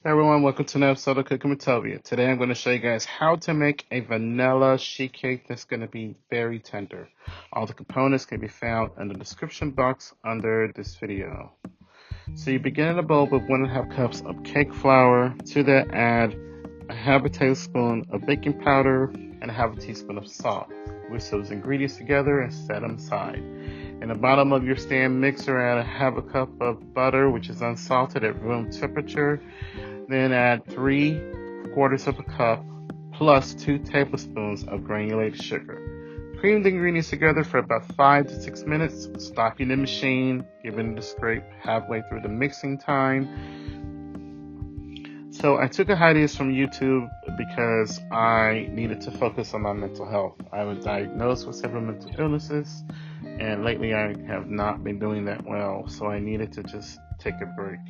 Hey everyone, welcome to another episode of Cooking with Tovia. Today I'm going to show you guys how to make a vanilla sheet cake that's going to be very tender. All the components can be found in the description box under this video. So you begin in a bowl with 1.5 cups of cake flour. To that add a half a tablespoon of baking powder and a half a teaspoon of salt. Whisk those ingredients together and set them aside. In the bottom of your stand mixer, add a half a cup of butter, which is unsalted at room temperature. Then add 3/4 of a cup plus 2 tablespoons of granulated sugar. Cream the ingredients together for about 5 to 6 minutes, stopping the machine, giving it a scrape halfway through the mixing time. So I took a hiatus from YouTube because I needed to focus on my mental health. I was diagnosed with several mental illnesses, and lately I have not been doing that well, so I needed to just take a break.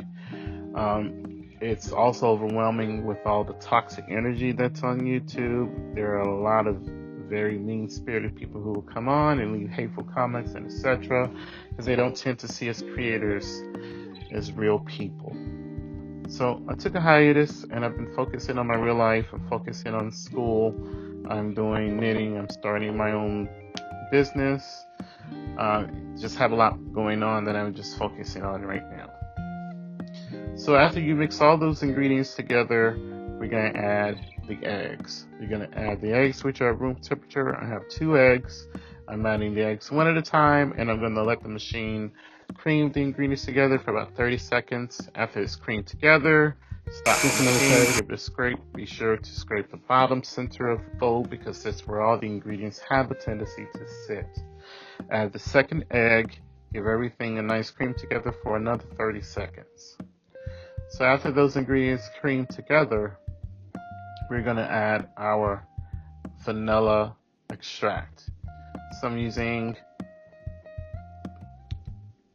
It's also overwhelming with all the toxic energy that's on YouTube. There are a lot of very mean-spirited people who will come on and leave hateful comments and etc. because they don't tend to see us creators as real people. So I took a hiatus and I've been focusing on my real life. I'm focusing on school. I'm doing knitting. I'm starting my own business. Just have a lot going on that I'm just focusing on right now. So after you mix all those ingredients together, we're going to add the eggs. You're going to add the eggs, which are at room temperature. I have 2 eggs. I'm adding the eggs one at a time, and I'm going to let the machine cream the ingredients together for about 30 seconds. After it's creamed together, stop the machine, give it a scrape. Be sure to scrape the bottom center of the bowl because that's where all the ingredients have a tendency to sit. Add the second egg. Give everything a nice cream together for another 30 seconds. So after those ingredients cream together, we're going to add our vanilla extract. So I'm using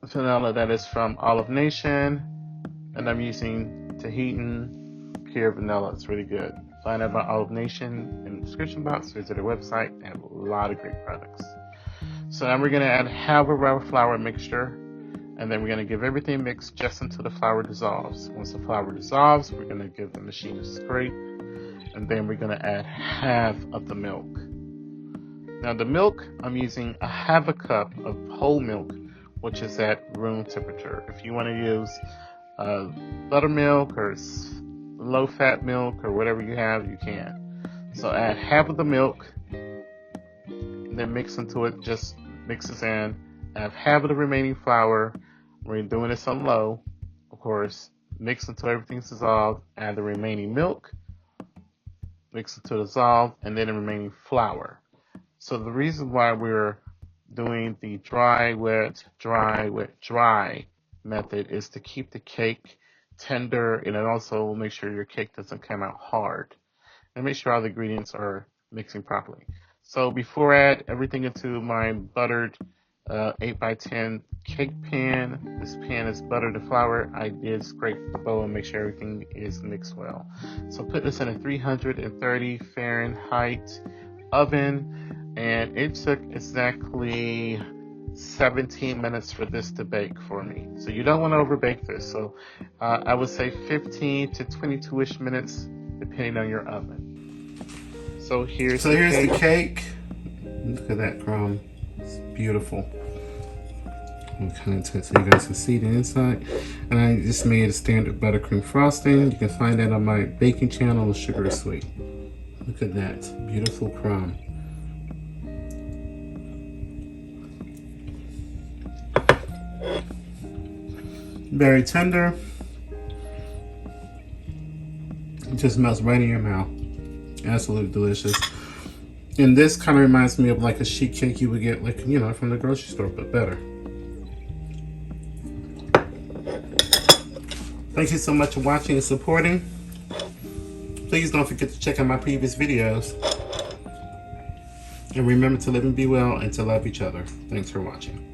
vanilla that is from Olive Nation, and I'm using Tahitian pure vanilla. It's really good. Find out about Olive Nation in the description box. Visit their website. They have a lot of great products. So now we're going to add half of our flour mixture. And then we're going to give everything mixed just until the flour dissolves. Once the flour dissolves, we're going to give the machine a scrape. And then we're going to add half of the milk. Now the milk, I'm using a half a cup of whole milk, which is at room temperature. If you want to use buttermilk or low-fat milk or whatever you have, you can. So add half of the milk, and then mix into it, just mixes in. Add half of the remaining flour. We're doing this on low, of course. Mix until everything's dissolved. Add the remaining milk. Mix until dissolved, and then the remaining flour. So the reason why we're doing the dry, wet, dry, wet, dry method is to keep the cake tender, and it also will make sure your cake doesn't come out hard. And make sure all the ingredients are mixing properly. So before I add everything into my buttered 8x10 cake pan. This pan is buttered and flour. I did scrape the bowl and make sure everything is mixed well. So put this in a 330 Fahrenheit oven, and it took exactly 17 minutes for this to bake for me. So you don't want to overbake this. So I would say 15 to 22-ish minutes depending on your oven. So here's the cake. Look at that crumb. It's beautiful. I'm kind of touch so you guys can see the inside. And I just made a standard buttercream frosting. You can find that on my baking channel, Sugar is Sweet. Look at that beautiful crumb. Very tender. It just melts right in your mouth. Absolutely delicious. And this kind of reminds me of like a sheet cake you would get, like, you know, from the grocery store, but better. Thank you so much for watching and supporting. Please don't forget to check out my previous videos. And remember to live and be well and to love each other. Thanks for watching.